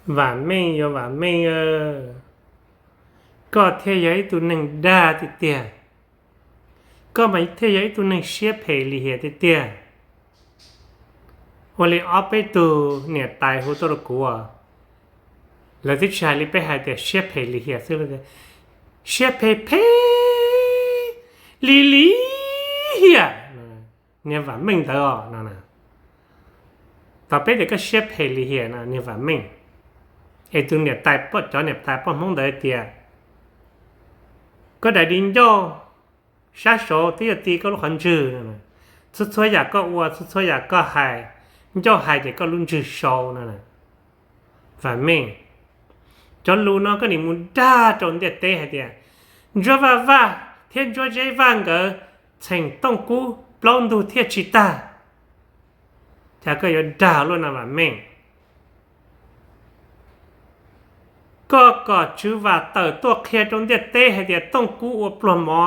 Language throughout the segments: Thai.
Vạn mê yo vạn mê có thế giới tụi nâng đa thì tiền có mấy thế giới tụi nâng xếp hệ lì hệ thì tiền hoặc là ốp ấy tụ nè tài hỗ trợ của là thích xài lì bê hai để xếp hệ lì hệ xếp hệ xếp hệ phê lì lì hệ nè vạn mê đó nèต่อไปเด็กก็เชฟเฮลิเฮียนะนี่ว่ามิงไอ้ตัวเนี่ยตายปอดจอเนี่ยตายปอดมองได้เตียก็ได้ดินโยชาโซที่จะตีก็รู้ขันจื้อนะสุดท้ายอยากก็อ้วนสุดท้ายอยากก็หายโยหายเด็กก็ลุ้นจื้อโซนั่นนะว่ามิงจนรู้น้องก็นี่มุนด่าจนเด็ดเตะให้เดียจะว่าเทียนจะใจว่างก็เชิงต้องกู้ปล้องดูเทียชิตาถ้าก็อย่าด่าล้วนนะว่าแม่งก็ชื่อว่าเติร์ตัวเคลียร์ตรงเดียเต้ให้เดียต้องกู้อวปลอมหมอ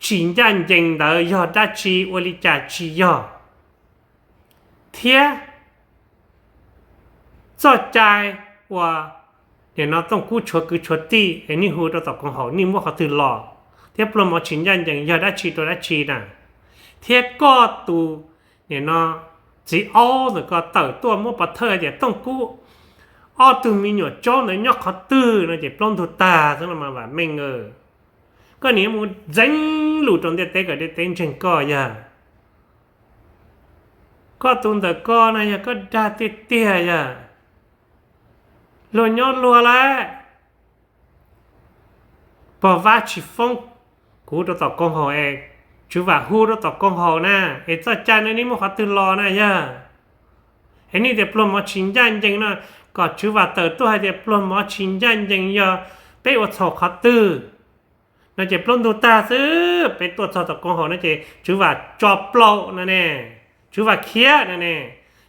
ชินยันยิงเดยอดาจีวลิจาจียอเทียจอดใจว่าเดี๋ยวเราต้องกู้ชัวคือชัวตีไอ้นี่หูเราตอบของเขานี่ว่าเขาตื่นหล่อเทียปลอมหมอชินยันยิงยอดาจีตัวดาจีน่ะเทียก็ตูเนี่ยเนาะchỉ ao rồi có tờ tua mua bát thơ thì tông cũ ao từ mình nhỏ cho nó nhóc khó tư nó chỉ plon thủ ta thế là mà bảo mình có nếu muốn danh lụt trong đây cái đây tên trên co ya có tuần tờ co này có đa tê tê ya lôi nhót lùa lại bỏ va chỉ phong cú đó tao con hỏi chúว่าฮู้เราตอบกองหอนะเอจ้าจานนี้มันขอตื่นรอนะย่าเห็นนี่เดี๋ยวปลอมมาชิงยันยังนะก็chúว่าเติร์ตัวให้เดี๋ยวปลอมมาชิงยันยังย่าไปอดสอบขอตื่นน่าจะปลอมดูตาซื้อไปตรวจสอบตอบกองหอน่าจะchúว่าจอบเปล่านั่นแน่chúว่าเคี้ยนั่นแน่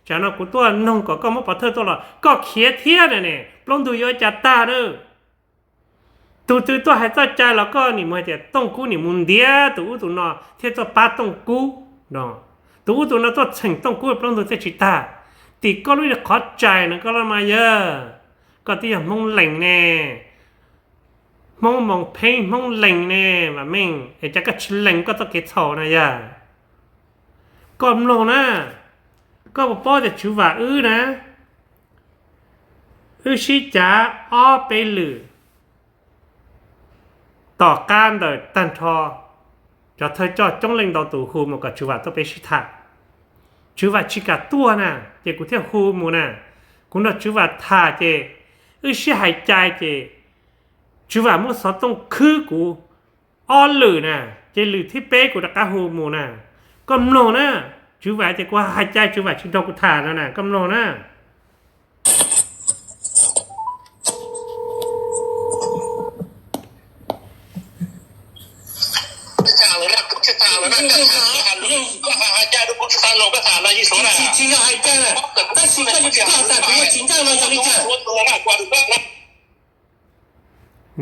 จากนั้นกูตัวน้องก็ไม่ปลอดเธอตัวหรอกก็เคี้ยเทียนั่นแน่ปลอมดูเยอะจัดตาเด้อตัวให้เจ้าใจแล้วก็นี่มันจะต้องกู้นี่มุนเดียตัวนอเที่ยวป้าต้องกู้เนาะตัวนอตัวเชิงต้องกู้ปล้องตัวเจ้าชิตาตีก็รู้จะขอใจนะก็ละมาเยอะก็ที่อย่างมองแหล่งแน่มองเพ่งมองแหล่งแน่แบบแม่งไอ้จะก็ชิแหล่งก็ต้องเกตเท่านะยาก็มองนะก็ป้อจะชูว่านะชิจ๋าอ้อไปหรือต่อการโดยตันทอจะเธอจอดจ้องเล็งดาวตู่ฮูมันก็ชื่อว่าต้องไปชิตาชื่อว่าชิกาตัวน่ะเจ้ากูเที่ยวฮูมูน่ะกูน่ะชื่อว่าท่าเจ้ชิหายใจเจ้ชื่อว่ามึงสอนต้องคือกูอ้อหรือน่ะเจ้าหรือที่เป๊กกูตะกาฮูมูน่ะก็มโนน่ะชื่อว่าเจ้ากูหายใจชื่อว่าชิดอกูท่านั่นน่ะก็มโนน่ะ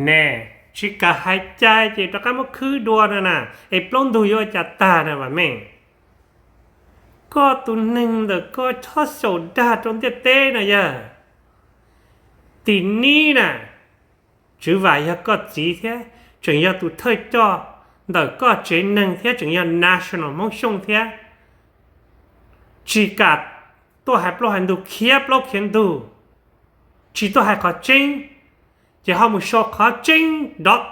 แน่ชิกาหายใจเจตก็มันคือดวงน่ะไอ้ปล้องดูย่อจัดตาน่ะว่าแม่งก็ตัวหนึ่งเด็กก็ชอบโสดาตรงเต้น่ะยะตีนี้น่ะชื่อว่าอยากก็จีเท่จึงอยากตัวเธอจ่อเด็กก็เจนหนึ่งเท่จึงอยาก national มองชงเท่ชิกาตัวให้ปล้องหันดูเขียบปล้องเขียนดูชีตัวให้ขอจริงจะเขามือชอบขอจริง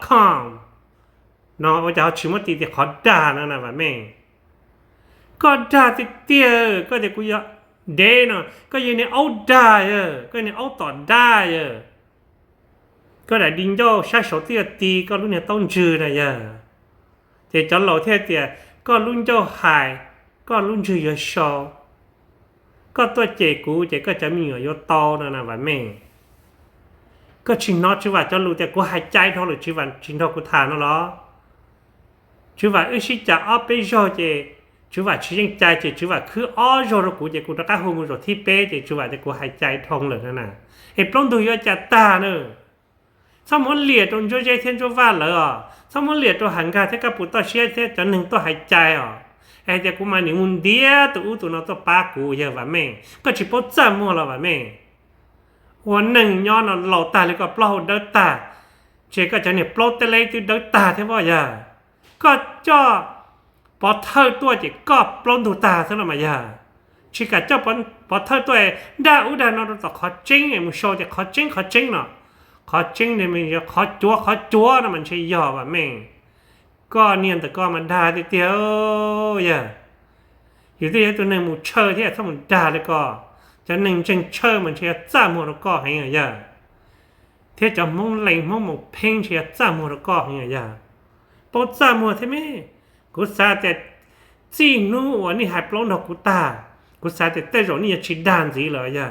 .com น้องว่าจะเอาชื่อมาตีแต่ขอด่านั่นนะว่าแม่ก็ด่าติเตี้ยก็เดี๋ยวกูอยากเดนก็ยังเนี่ยเอาด่าก็เนี่ยเอาต่อด่าก็ได้ดินโยใช้โฉตีตีก็รุ่นเนี่ยต้องจืดนะแต่จนเราเทียเตี้ยก็รุ่นโยหายก็รุ่นจืดเยอะชอก็ตัวเจกูเจก็จะมีเยอะโตนั่นนะว่าแม่ก็ชิงนอชื่อว่าจะรู้แต่กูหายใจเท่าหรือชื่อว่าชิงทอกูทานนั่นหรอชื่อว่าชิจะเอาไปโจเจชื่อว่าชิงใจเจชื่อว่าคืออ้อโจรกูเจกูตะก้าหูมือโจที่เป๊เจชื่อว่าแต่กูหายใจทองเลยนั่นน่ะไอ้ปล้องดูเยอะจัดตาเนอะสมมติเหลียดตรงโจเจเทียนโจว่าเลยอ่ะสมมติเหลียดตัวหันกาเท่กับปุตตะเชียเท่จะหนึ่งตัวหายใจอ่ะไอ้เจ้ากูมาหนึ่งมุนเดียตัวน้องตัวป้ากูเยอะว่าแม่ก็ชิปโป้จำมัวแล้วว่าแม่โ หัวหนึ่งย้อนเหล่าตาเลยก็ปล้อเดินตาเชก็จะเนี่ยปล้อแต่เลยตัวเดินตาเท่าว่าอย่าก็จ่อพอเธอตัวจะก็ปล้นดูตาซะแล้วมาอย่าชิกะจ่อพอเธอตัวด่าอุดานอนต่อขอจริงไอ้มึงโชว์จะขอจริงเนาะขอจริงเนี่ยมันจะขอจัวนะมันใช่ยอว่ะแม่งก็เนียนแต่ก็มันด่าเดียวอย่าอยู่ที่ตัวหนึ่งมูเชอร์ที่ถ้ามันด่าเลยก็จะหนึ่งจึงเชื่อมันเชียจ้ามัวแล้วก็ให้ไงย่าเที่จะมองไหลมองเพ่งเชียจ้ามัวแล้วก็ให้ไงย่าปดจ้ามัวใช่ไหมกูซาแต่จีนู้วันนี้หายปล้นดอกกูตากูซาแต่เต้หรอนี่จะชิดด้านสิเหรอย่า